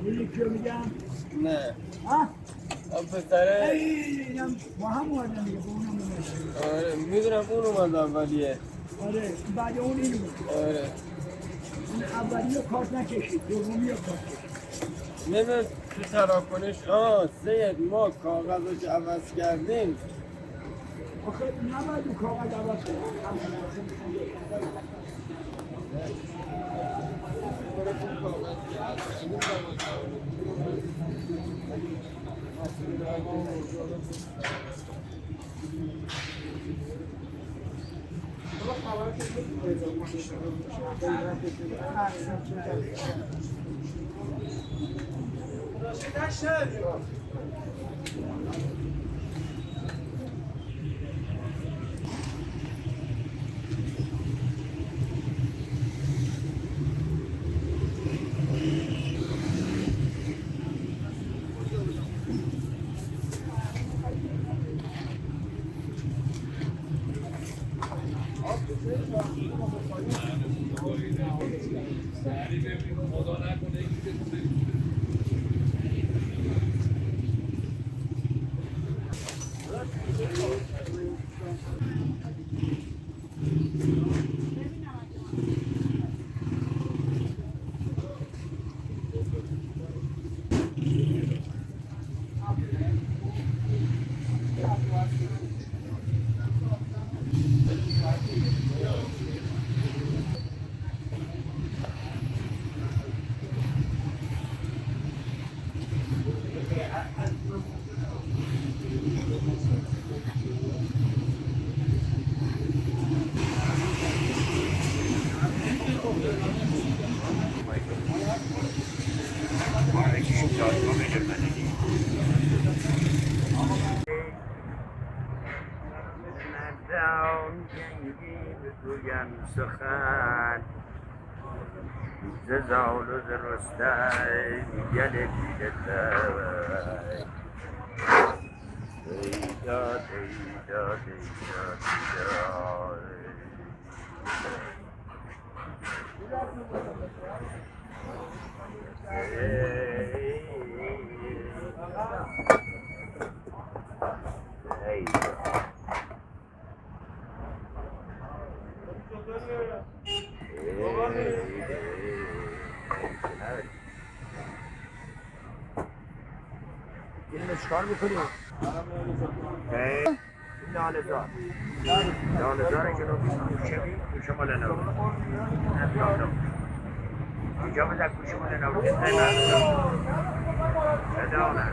یکی میگم نه ها پسره اینم با هم اومدن دیگه با اونم اومدن. آره میدونم اون اومد اولیه آره بعد اون این اومد. آره این اولی رو کارت نکشید دومی رو کارت کشید. نمیدونم تو تراکنش سید ما کاغذش عوض کردیم آخه نباید اون کاغذ عوض کنید. سخن ز زال و ز رستم گل دیده تای دیدا دیدا دیدا اینو چکار میکنی؟ لاله‌زار لاله‌زاره که رو گوشمی گوشه مال نو اینجا بزن گوشه مال نو ندانه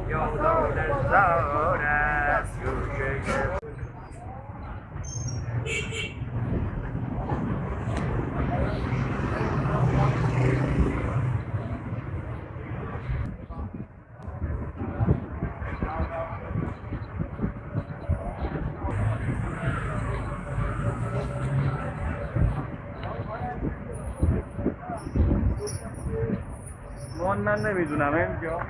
یا لاله‌زار است گوشه من نمیدونم اینجا